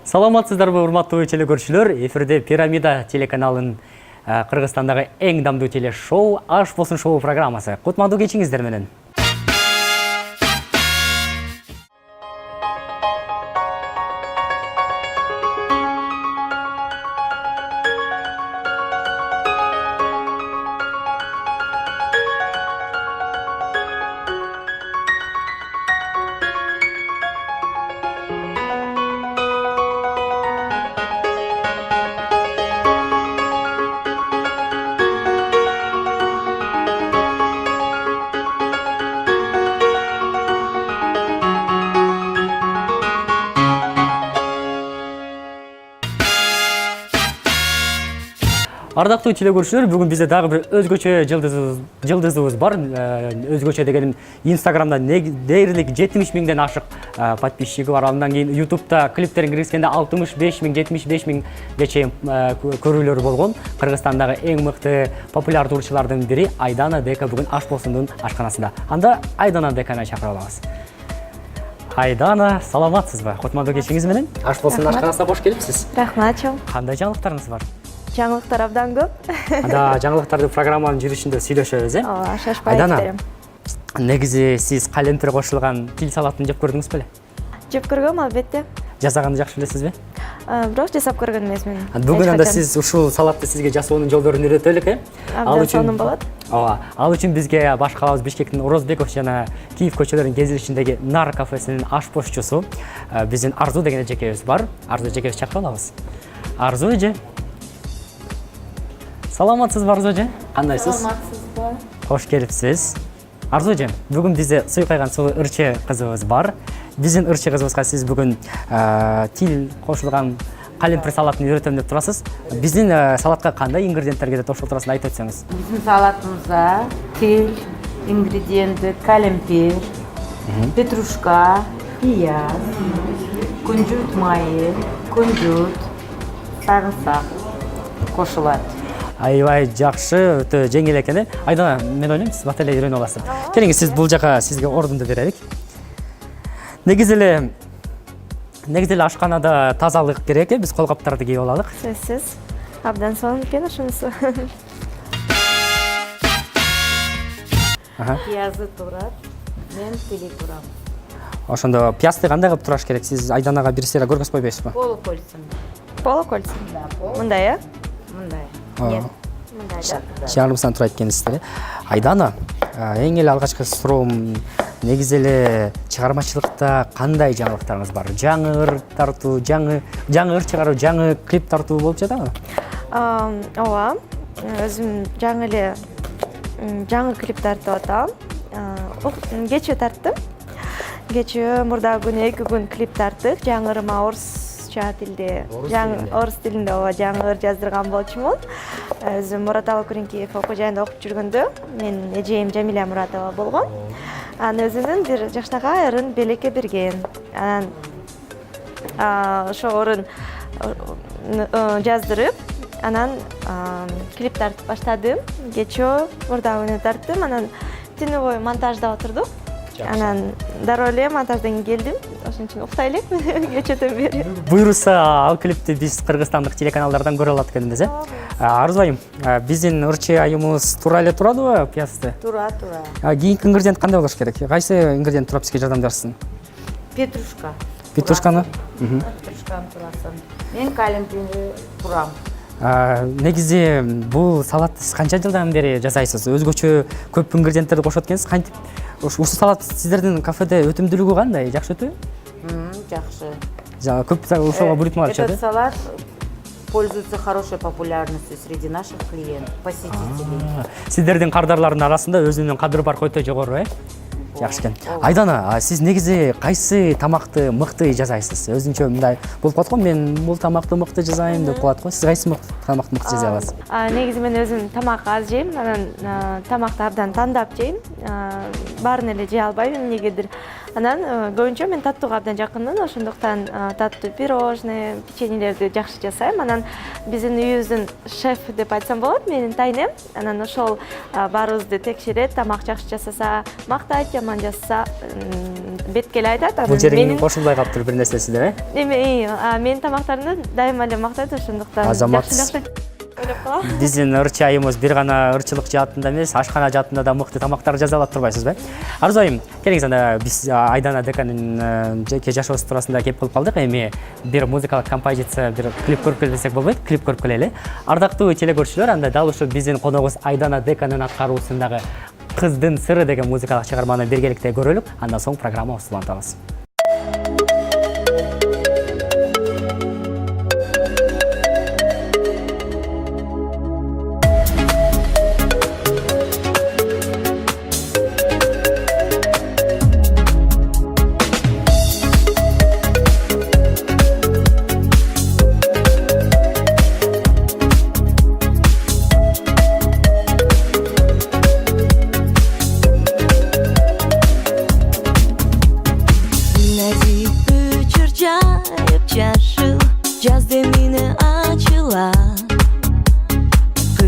Саламатсыздарбы, урматтуу телекөрүүчүлөр. Эфирде Пирамида телеканалынын Кыргызстандагы эң дамдуу телешоу Аш болсун шоу программасы. Кутмандуу кечиңиздер менен. Ардактуу телекөрүүчүлөр, бүгүн бизде дагы бир өзгөчө жылдызыбыз бар. Өзгөчө дегеним Инстаграмда дээрлик 70 миңден ашык подписчиги бар. Андан кийин YouTube'да клиптерин киргизгенде 65 миң, 75 миңге чейин көрүүлөр болгон. Кыргызстандагы эң мыкты популяр турчулардын бири Айдана Дека бүгүн Аш болсундун ашканасында. Анда Айдана Деканы чакырып алабыз. Айдана, саламатсызбы? Кутмандуу кечиңиз менен Аш болсундун ашканасына кош келипсиз. Рахмат. Кандай жаңылыктарыңыз бар? Жаңылыктар абдан көп. Анда жаңылыктарды программанын жүрүшүндө сүйлөшөбүз, э? Ооба, шашпай Айдана, негизи сиз калемпир кошулган тил салатын жеп көрдүңүз беле? Жеп көргөм, албетте. Жасаганды жакшы билесизби? Бирок жасап көргөн эмесмин. Бүгүн анда сиз ушул салатты сизге жасоонун жолдорун үйрөтөлүк, э? Абдан сонун болот. Ооба. Ал үчүн бизге баш калабыз Бишкектин Орозбеков жана Киев көчөлөрүнүн кезилишиндеги Нар кафесинин ашпозчусу биздин Арзу деген эжекебиз бар. Арзу эжекебиз чакырып алабыз. Арзу эже. Саламатсызбы Арзу эже? Кандайсыз? Саламатсызбы? Кош келипсиз. Арзу эже, бүгүн бизде суйкайган суу ырчы кызыбыз бар. Биздин ырчы кызыбызга сиз бүгүн тил кошулган калемпир салатын үйрөтөм деп турасыз. Биздин салатка кандай ингредиенттер кетет, ошол туурасында айтып өтсөңүз. Биздин салатыбызда тил, ингредиенти калемпир, петрушка, пияз, кунжут майы, кунжут, сарымсак кошулат. Аябай жакшы, өтө жеңил экен, э? Айдана, мен ойлойм, сиз бат эле үйрөнүп аласыз. Келиңиз, сиз бул жака сизге ордунду берелик. Негизи эле ашканада тазалык керек, э? Биз кол каптарды кийип алалык. Сөзсүз. Абдан сонун экен ошонусу. Пиязы турат, мен тили турам. Ошондо пиязды кандай кылып тураш керек? Сиз Айданага бир сыйра көргөзүп койбойсузбу? Полукольцем. Полукольцем. Мындай, э? Мындай. Нет. Мындай да. Жарымсан турат экенсиздер, э? Айдана, эң эле алгачкы суроом, негизи эле чыгармачылыкта кандай жаңылыктарыңыз бар? Жаңы ыр тартуу, жаңы ыр чыгаруу, жаңы клип тартуу болуп жатабы? Ооба. Өзүм жаңы клип тартып атам. Кечээ тарттым. Кечээ мурда күнү 2 күн клип тарттык. Жаңы ырыма орусча тилде, орус тилинде жаңы ыр жаздырган болчумун. Өзүм Мураталы Күрүнкиев окуу жайында окуп жүргөндө, мен эжем Жамиля Муратова болгон. Анан өзүнүн бир жаштагай ырын белекке берген. Анан ошо ырын жаздырып, анан клип тартып баштадым. Кечөө мурда күнү тарттым, анан түнү бою монтаждап отурдук. Анан дароо эле монтаждан келдим. Ошон үчүн уктай элек кечөөдөн бери. Буйруса ал клипти биз кыргызстандык телеканалдардан көрө алат экенбиз, э? Арзу айым, биздин ырчы айымыбыз туура эле турадыбы пиязды? Тура. Кийинки ингредиент кандай болуш керек? Кайсы ингредиент тура бизге жардам берсин? Петрушка. Петрушканы? Петрушканы турасын. Мен калемпирди турам. Негизи бул салатты сиз канча жылдан бери жасайсыз? Өзгөчө көп ингредиенттерди кошот экенсиз. Кантип ушул салат сиздердин кафеде өтүмдүүлүгү кандай? Жакшы өтүбү? Жакшы. Көп ошого буйрутма алышат. Этот салат пользуется хорошей популярностью среди наших клиентов, посетителей. Сиздердин кардарлардын арасында өзүнүн кадыры бар өтө жогору, э? Жакшы экен. Айдана, сиз негизи кайсы тамакты мыкты жасайсыз? Өзүнчө мындай болуп калат го, мен бул тамакты мыкты жасайм деп коет го. Сиз кайсы тамакты мыкты жасай аласыз? Негизи мен өзүм тамак аз жейм, анан тамакты абдан тандап жейм. Баарын эле жей албайм, эмнегедир. Анан көбүнчө мен таттууга абдан жакынмын, ошондуктан таттуу пирожный, печеньелерди жакшы жасайм. Анан биздин үйүбүздүн шеф деп айтсам болот, менин тайнем. Анан ошол баарыбызды текшерет, тамак жакшы жасаса мактайт, жаман жасаса бетке эле айтат. Бул жериңин кошулбай калыптыр бир нерсеси деп, Менин тамактарымды дайыма эле мактайт, ошондуктан Азамат. жакшы ойлоп калам. Биздин ырчы айымыз бир гана ырчылык жаатында эмес, ашкана жаатында да мыкты тамактар жаза алат турбайсызбы? Арзу айым, келиңиз анда биз Айдана Деканын жеке жашоосу туурасында кеп кылып калдык. Эми бир музыкалык композиция, бир клип көрүп келбесек болбойт? Клип көрүп келели. Ардактуу телекөрүүчүлөр, анда дал ушул биздин коногубуз Айдана Деканын аткаруусундагы Кыздын сыры деген музыкалык чыгарманы биргеликте көрөлүк. Андан соң программабызды улантабыз.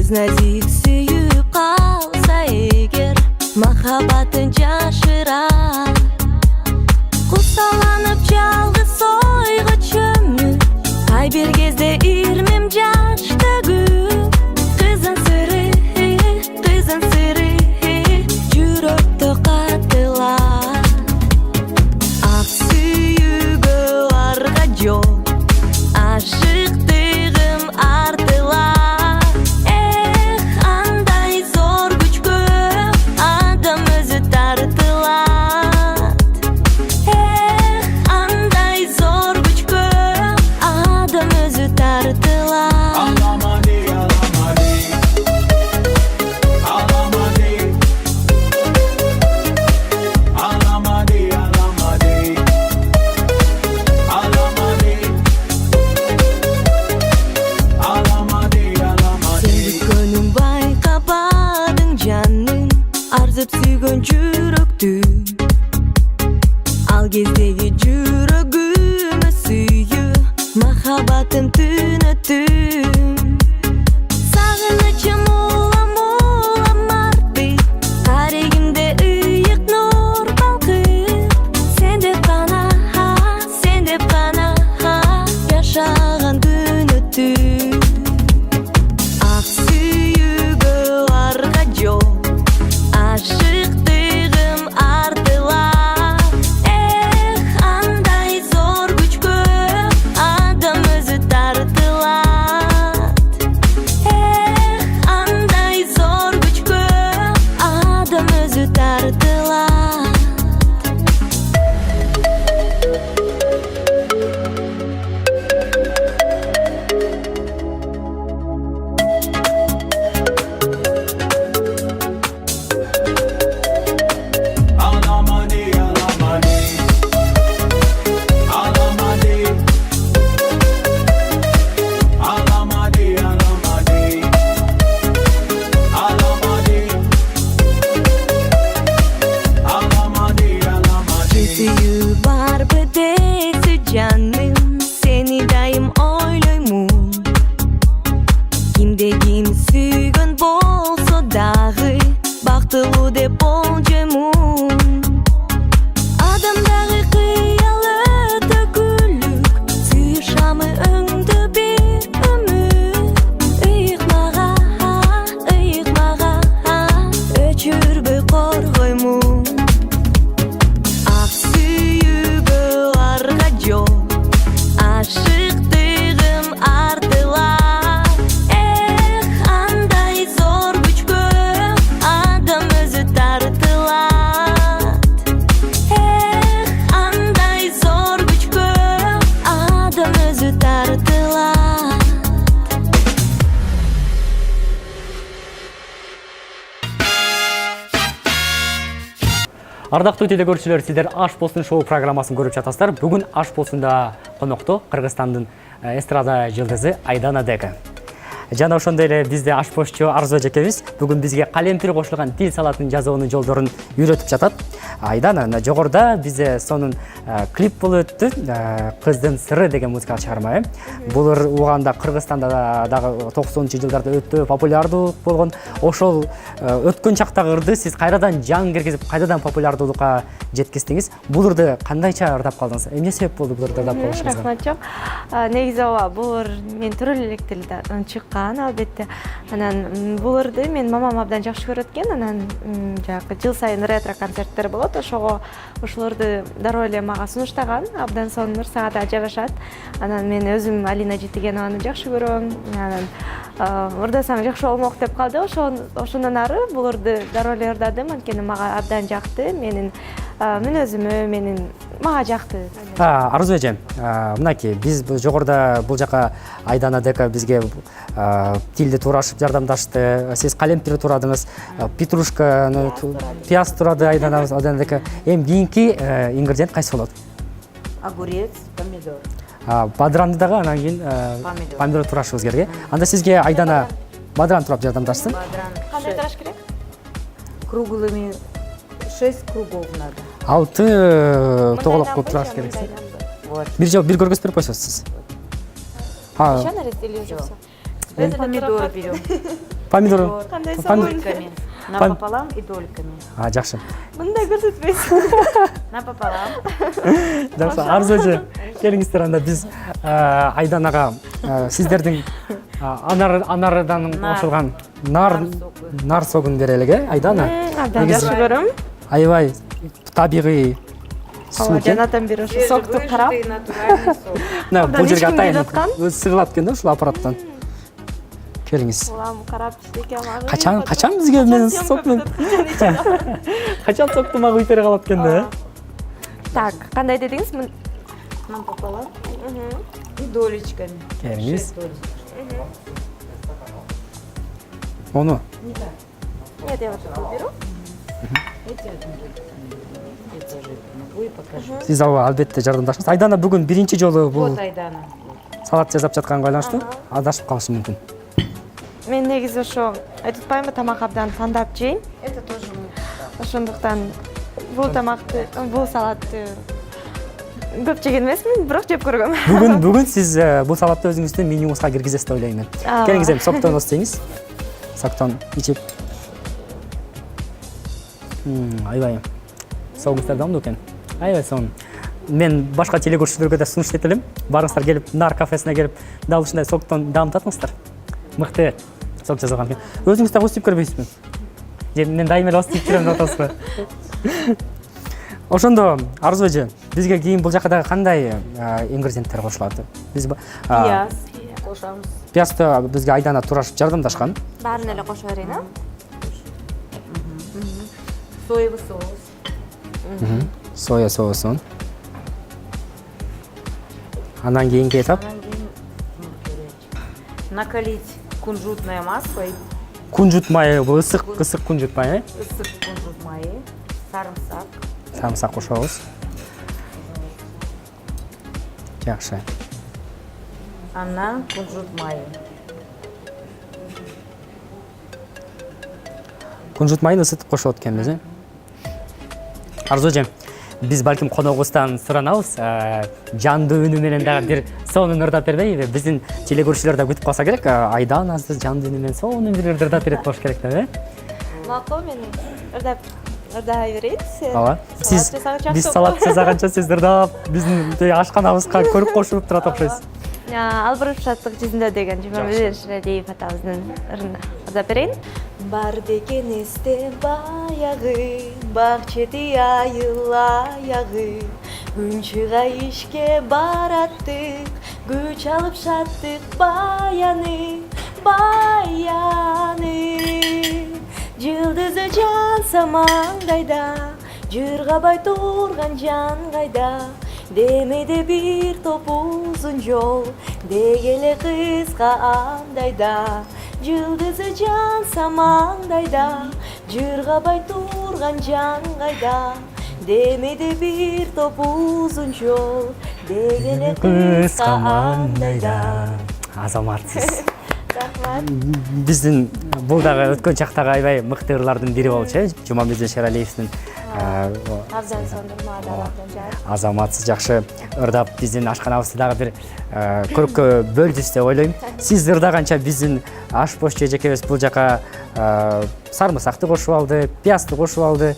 Nazik suyup qalsa eger Mahabatın jaşırar Qusalanıp жалгыз ойга çömür Ay bir gezde irmim jaşta gül Kızın sırrı Жүрөктө катылар Ак сүйүүгө жол Ашыктыгым артылар Sүйгөн жүрөктү Ал кездеги жүрөгүмө сүйүү Махаббатым түнөтүм Сагынычым улам артып Карегимде ыйык нур балкып Сен деп гана жашаган түнөтүм Ак сүйүүгө арга жол Aşıktığım ardılar Андай zor güçkö Adam özü tartılar Андай zor güçkö Adam özü tartılar Ардактуу телекөрүүчүлөр, сиздер Аш болсун шоу программасын көрүп жатасыздар. Бүгүн Аш болсунда конокто Кыргызстандын эстрада жылдызы Айдана Дека. Жана ошондой эле бизде Аш болчу Арзу эжекебиз бүгүн бизге калемпир кошулган тил салатын жазуунун жолдорун үйрөтүп жатат. Айдана мына жогоруда бизде сонун клип болуп өттү. Кыздын сыры деген музыкалык чыгарма. Бул уганда Кыргызстанда дагы 90-жылдарда өтө популярдуу болгон. Ошол өткөн чактагы ырды сиз кайрадан жаң киргизип, кайрадан популярдуулукка жеткиздиңиз. Бул ырды кандайча ырдап калдыңыз? Эмне себеп болду бул ырды ырдап калышыңызга? Рахмат жок. Негизи ооба, бул ыр мен төрөлө элек тилден чыккан албетте. Анан бул ырды мен мамам абдан жакшы көрөт экен. Анан жанагы жыл сайын ретро концерттер болот. Ошого ошолорду дароо эле мага сунуштаган. Абдан сонун ыр, сага да жагышат. Анан мен өзүм Алина Житигенованы жакшы көрөм. Анан ырдасаң жакшы болмок деп калды. Ошондон ары бул ырды дароо эле ырдадым. Анткени мага абдан жакты. Менин мүнөзүмө менин мага жакты. Арзу эже, мынакей биз жогоруда бул жака Айдана дека бизге тилди туурашып жардамдашты. Сиз калемпир турадыңыз, петрушканы, пияз турады Айдана дека. Эми кийинки ингредиент кайсы болот? Огурец, помидор. Бадыранды дагы анан кийин помидор турашыбыз керек. Анда сизге Айдана бадыран турап жардамдашсын. Кандай тураш керек? Круглыми 6 кругов надо. 6 тоголок кылып тураш керек. Вот. Бир көргөзүп берип койсоңуз сиз. Еще нарезали уже все. Помидоры берем. Помидор. Дольками. Напополам и дольками. Жакшы. Мындай көрсөтпөйсүң. Напополам. Жакшы, Арзу эже, келиңиздер анда биз Айданага сиздердин анардан кошулган нар согун берелиге. Айдана. Абдан жакшы көрөм. Аябай табигый суу. Жанатан бери ошо сокту карап. Натуральный сок. Мына бул жерге ичким атайын. келаткан. Өзү сыгылат экен да ушул аппараттан. Келиңиз. Улам карап иштеке Качан бизге мен сокмен. Качан сокту мага үйт бере калат экен да. Так, кандай дедиңиз? Напополам. И долечками. Келиңиз. 6 долечек. Ону Нет, я вот это беру. Эти я тоже могу и покажу. сиз албетте жардамдашыңыз. Айдана бүгүн биринчи жолу бул Вот Айдана. салат жасап жатканга байланыштуу адашып калышы мүмкүн. Мен негизи ошо айтпайбы, тамак абдан тандап жейм. Это тоже мы. Ошондуктан бул тамакты, бул салатты көп жеген эмесмин, бирок жеп көргөм. Бүгүн сиз бул салатты өзүңүздүн менюңузга киргизесиз деп ойлойм мен. Келиңиз эми соктон ичсеңиз. Соктон ичип. Аябай. Соуңуздар дамдуу экен. Аябай сонун. Мен башка телекөрүүчүлөргө да сунуш этелим. Барыңыздар келип, Нар кафесине келип, дал ушундай соктон дамытыңыздар. Мыкты сок жасалган экен. Өзүңүз да уступ көрбөйсүзбү? Мен дайыма эле уступ жүрөм деп атасызбы? Ошондо Арзу эже, бизге кийин бул жака дагы кандай ингредиенттер кошулат? Биз Пияз кошамыз. пиязды бизге Айдана турашып жардамдашкан. Баарын эле кошо берейин, а? Соевый соус. Соя соусун. Анан кийинки этап Накалить кунжутное масло и кунжут майы, бул ысык кунжут майы. ысык кунжут майы, сарымсак. Сарымсак кошобуз. Жакшы. Анан кунжут майы. Кунжут майын ысытып кошот экенбиз, э? Арзу эже, биз балким коногубуздан суранабыз, жандуу үнү менен дагы бир сонун ырдап бербейби? Биздин телекөрүүчүлөр да күтүп калса керек. Айдана жандуу үнү менен сонун бир ырдап берет болуш керек деп, э? Макул мен ырдай берейин. Ооба. Сиз биз салат жасаганча сиз ырдап, биздин ашканабызга көрүп кошулуп турат окшойсуз. Албырып шаттык жүзүндө деген Жумабек Радиев атабыздын ырына ырдап берейин. Бар деген эсте баягы, бак чети айыл аягы, күн чыга ишке бараттык, күч алып шаттык баяны, Жылдызы жанса маңдайда, жыргабай турган жан кайда, демеде бир топ узун жол, дегеле кыска андайда. Жылдызы жанса маңдайда, жыргабай турган жан кайда, демеде бир топ узун жол, дегеле кыска андайда. Азаматсыз. Рахмат. Биздин бул дагы өткөн чактагы аябай мыкты ырлардын бири болчу, Жумамердин Шералиевдин Абзал сондурма абдан жай. азаматсыз жакшы ырдап биздин ашканабызды дагы бир көрккө бөлдүбүз деп ойлойм. Сиз ырдаганча биздин аш бош эжекебиз бул жака сарымсакты кошуп алды, пиязды кошуп алды,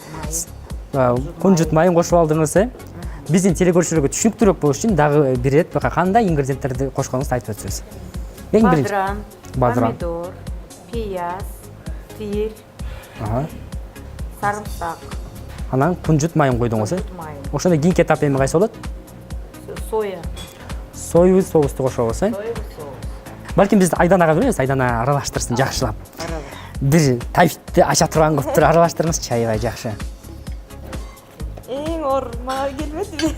кунжут майын кошуп алдыңыз. Биздин телекөрүүчүлөргө түшүнүктүүрөөк болуш үчүн дагы бир ирет кандай ингредиенттерди кошконуңузду айтып өтсөңүз. Эң биринчи Бадран, помидор, пияз, тиль, сарымсак, анан кунжут майын койдуңуз. майын, Ошондо кийинки этап эми кайсы болот? соя, Соевый соусту кошобуз. соевый соус. Балким биз Айданага беребиз, Айдана аралаштырсын жакшылап. Аралаш. Бир табитти ача турган кылып туруп аралаштырыңызчы, аябай жакшы. Эң оор мага келбеди.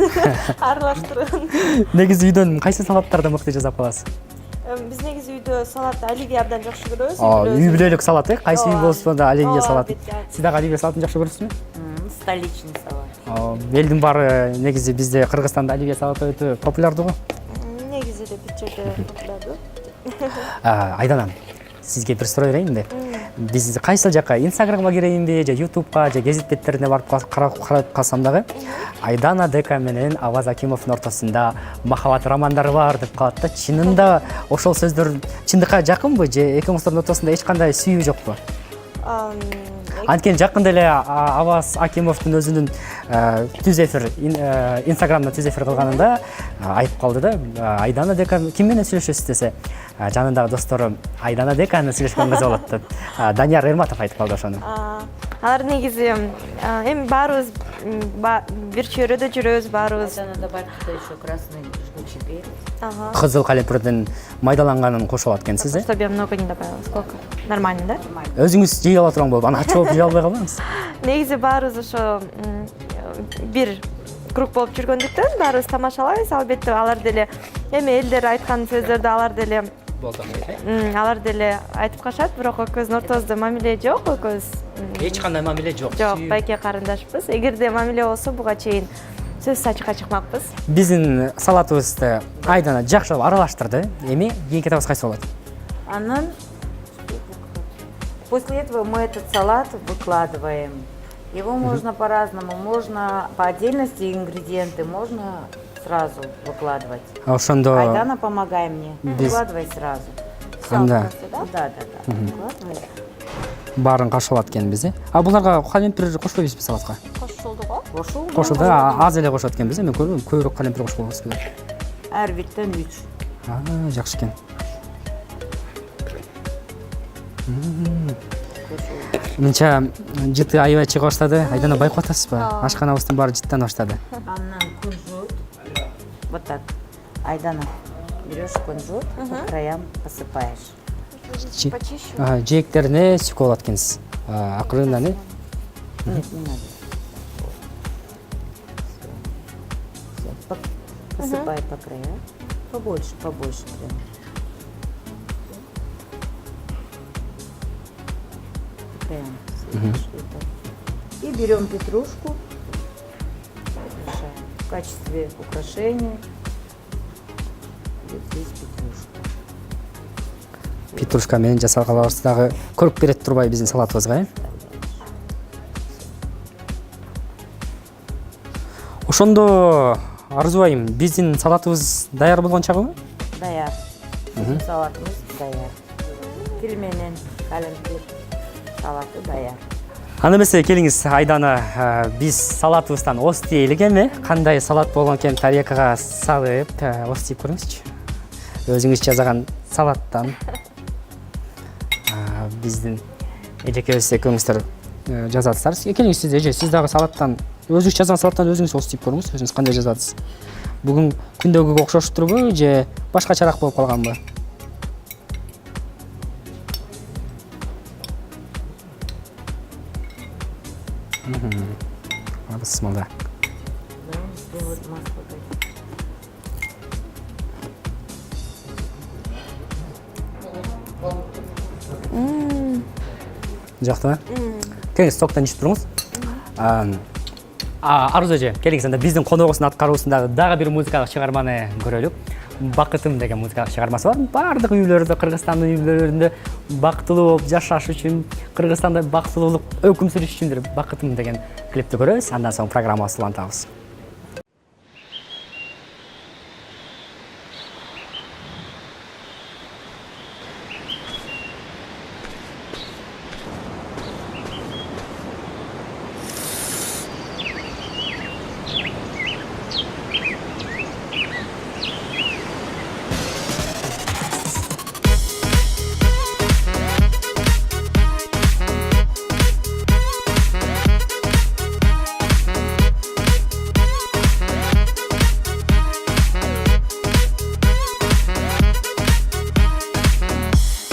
Аралаштырган. Негизи үйдөн кайсы салаттарды мыкты жасап каласыз? Биз негизи үйдө салат оливье абдан жакшы көрөбүз. Үй бүлөлүк салат, кайсы үй болсо да оливье салат. албетте. Сиз дагы оливье салатын жакшы көрөсүзбү? Столичный салат. Элдин баары негизи бизде Кыргызстанда оливье салаты өтө популярдуу го. Негизи эле бүт жерде популярдуу. Айданам, сизге бир суроо берейинби? Биз кайсыл жакка Инстаграмга кирейинби же Ютубка же гезит беттерине барып карап калсам дагы Айдана Дека менен Аваз Акимовдун ортосунда махабат романдары бар деп калат да. Чынында ошол сөздөр чындыкка жакынбы же экөөңүздөрдүн ортосунда эч кандай сүйүү жокпу? Анткени жакында эле Аваз Акимовдун өзүнүн түз эфир Инстаграмда түз эфир кылганында айтып калды да, Айдана Дека ким менен сүйлөшөсүз десе, жанындагы достору Айдана Деканы сүйлөшкөн кыз болот деп. Данияр Эрматов айтып калды ошону. Алар негизи эми баарыбыз бир чөйрөдө жүрөбүз, баарыбыз. Это надо добавить туда еще красный жгучий перец. Кызыл калемпирдин майдаланганын кошуп алат экенсиз, э? Чтобы я много не добавила. Сколько? Нормально, да? Өзүңүз жей ала турган болуп, аны ачып жей албай калбаңыз. Негизи баарыбыз ошо бир круг болуп жүргөндүктөн баарыбыз тамашалайбыз. Албетте алар деле эми элдер айткан сөздөрдү алар деле алар деле айтып калышат, бирок экөөбүздүн ортобузда мамиле жок, экөөбүз Эч кандай мамиле жок. жок, байке карындашпыз. Эгерде мамиле болсо буга чейин сөз ачыкка чыкмакпыз. Биздин салатыбызды Айдана жакшылап аралаштырды. Эми кийинки этабыбыз кайсы болот? Анан после этого мы этот салат выкладываем. Его можно по-разному, можно по отдельности ингредиенты, можно сразу выкладывать. Ошондо Айдана, помогай мне, выкладывай сразу. анда Да. Выкладывай. баарын кошуп алат экенбиз, э? Буларга калемпир кошпойбузбу салатка? Кошулду го. Кошулду, аз эле кошот экенбиз, эми көрдүм, көбүрөөк калемпир кошуп алабыз деп. Әр биттен 3. Жакшы экен. Мынча жыты аябай чыга баштады. Айдана байкап атасызбы? Ашканабыздын баары жыттана баштады. Аннан кунжут. Вот так. Айдана, берешь кунжут, по краям посыпаешь. Почищу. Жээктерине сүйкөп алат экенсиз. Акырындан, э? Нет, не надо. Всё, посыпай по краям. Побольше прям. По краям посыпаешь. И берем петрушку. В качестве украшения. Вот здесь петрушка. Петрушка менен жасалганыбыз дагы көрүп берет турбай биздин салатыбызга, э? Ошондо арзубайым, биздин салатыбыз даяр болгон чагыбы? Даяр. Салатымыз даяр. Тил менен калемпир салаты даяр. Аны эмесе келиңиз, Айдана, биз салатыбыздан ос тиелик эми. Кандай салат болгон экен тарелкага салып, ос тийип көрүңүзчү. Өзүңүз жасаган салаттан биздин эжекебиз экөөңүздөр жазатсыздар. Келиңиз сиз эже, сиз дагы салаттан, өзүңүз жазган салаттан өзүңүз ос тийип көрүңүз, өзүңүз кандай жазасыз. Бүгүн күндөгүгө окшоштурбу же башкачараак болуп калганбы? Бисмилла. Сделать масло. Жактыбы? Келиңиз стоктон ичип туруңуз. Арзу эже, келиңиз анда биздин коногубуздун аткаруусундагы дагы бир музыкалык чыгарманы көрөлүк. бакытым деген музыкалык чыгармасы бар. Бардык үйлөрдө, Кыргызстандын үйлөрүндө бактылуу болуп жашаш үчүн, Кыргызстанда бактылуулук өкүм сүрүш үчүн бакытым деген клипти көрөбүз. Андан соң программабызды улантабыз.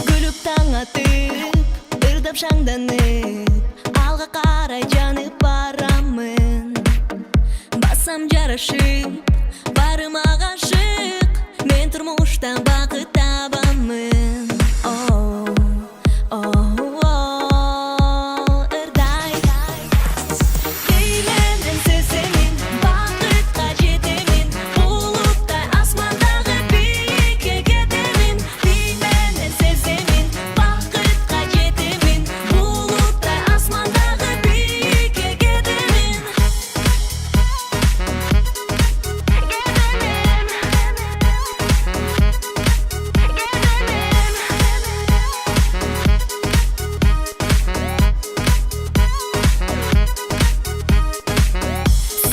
Gülüp taң atıp, ырдап шаңданып, алға қарай жанып барамын. Басам жарашып, барыма ғашық, мен тұрмыштан бақыт табамын. Ырдай Кейленден сеземін, бақытқа жетемін, бұлыттай асмандағы биікке кетемін. Кейленден сеземін, бақытқа жетемін, бұлыттай асмандағы биікке кетемін.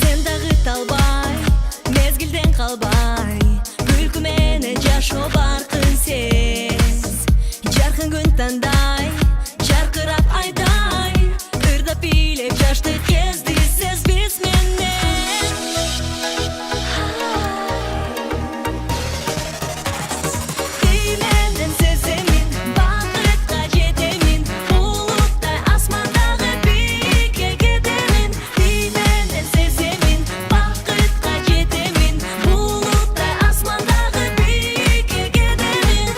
Сен дағы талбай, мезгілден қалбай, күлкіменен жашо барқын сез. Жарқын күн таңдай, жарқырап айдай, ырдап билеп жашты кезді сез біз менен. Кейленден сеземін, бақытқа жетемін, бұлыттай асмандағы биікке кетемін. Кейленден сеземін, бақытқа жетемін, бұлыттай асмандағы биікке кетемін.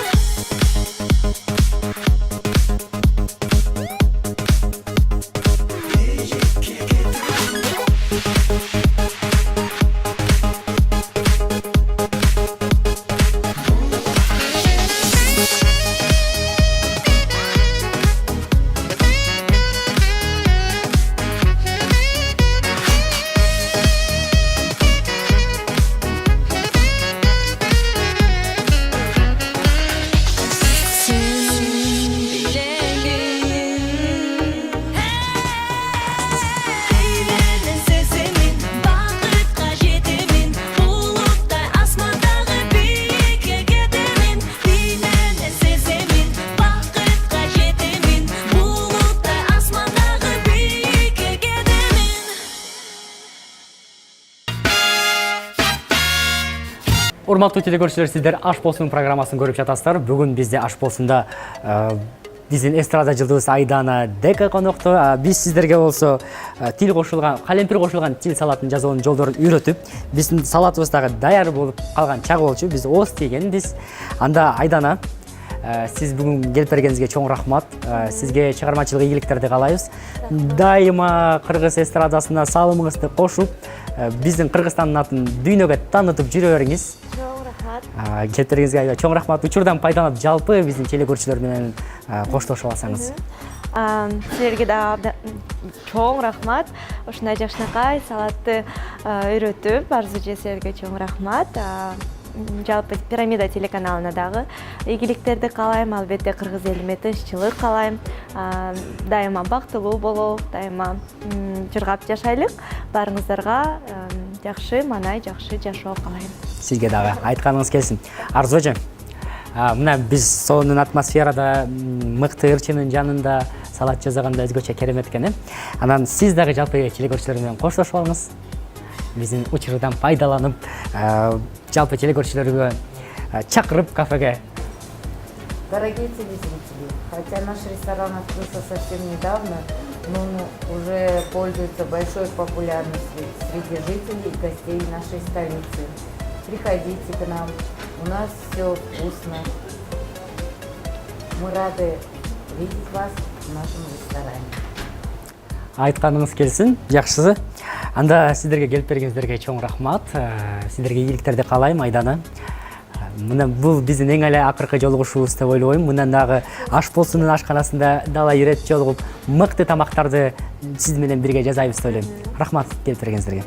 Кейленден сеземін, бақытқа жетемін, бұлыттай асмандағы биікке кетемін. Кейленден сеземін, бақытқа жетемін, бұлыттай асмандағы биікке кетемін. Урматтуу телекөрүүчүлөр, сиздер Аш болсун программасын көрүп жатасыздар. Бүгүн бизде Аш болсунда биздин эстрада жылдыз Айдана Дека конокто. Биз сиздерге болсо тил кошулган, калемпир кошулган тил салатын жазуунун жолдорун үйрөтүп, биздин салатыбыз дагы даяр болуп калган чагы болчу. Биз ооз тийгенбиз. Анда Айдана, сиз бүгүн келип бергениңизге чоң рахмат. Сизге чыгармачылык ийгиликтерди каалайбыз. Дайыма кыргыз эстрадасына салымыңызды кошуп, биздин Кыргызстандын атын дүйнөгө таанытып жүрө бериңиз. Чоң рахмат. Кеттериңизге аябай чоң рахмат. Учурдан пайдаланып жалпы биздин телекөрүүчүлөр менен коштошуп алсаңыз. Силерге да чоң рахмат. Ушундай жакшынакай салатты үйрөтүп арзуу жесерге чоң рахмат. Жалпы Пирамида телеканалына дагы ийгиликтерди каалайм. Албетте кыргыз элиме тынччылык каалайм. Дайыма бактылуу бололук, дайыма жыргап жашайлык. Баарыңыздарга жакшы маанай, жакшы жашоо каалайм. Сизге дагы айтканыңыз келсин. Арзуэже, мына биз сонун атмосферада, мыкты ырчынын жанында салат жасаганда өзгөчө керемет экен. Анан сиз дагы жалпы телекөрүүчүлөр менен коштошуп алыңыз. Биздин учурдан пайдаланып, жалпы телекөрүүчүлөргө чакырып кафеге. Дорогие телезрители, хотя наш ресторан открылся совсем недавно, но он уже пользуется большой популярностью среди жителей и гостей нашей столицы. Приходите к нам, у нас все вкусно. Мы рады видеть вас в нашем ресторане. Айтканыңыз келсин, жакшысы. Анда сиздерге келип бергениңиздерге чоң рахмат. Сиздерге ийгиликтерди каалайм, Айдана. Мына бул биздин эң эле акыркы жолугушуубуз деп ойлойм. Мындан дагы аш болсунун ашканасында дала ирет жолугуп, мыкты тамактарды сиз менен бирге жасайбыз деп ойлойм. Рахмат келип бергениңизге.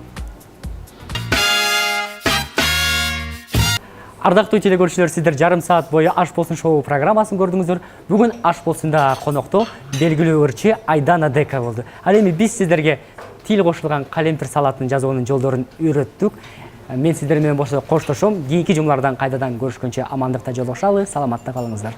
Ардактуу телекөрүүчүлөр, сиздер жарым саат бою Аш болсун шоу программасын көрдүңүздөр. Бүгүн Аш болсунда конокто белгилүү ырчы Айдана Дека болду. Ал эми биз сиздерге тил кошулган калемпир салатынын жазуунун жолдорун үйрөттүк. Мен сиздер менен коштошом. Кийинки жумалардан кайдадан көрүшкөнчө амандыкта жолугушалы. Саламатта калыңыздар.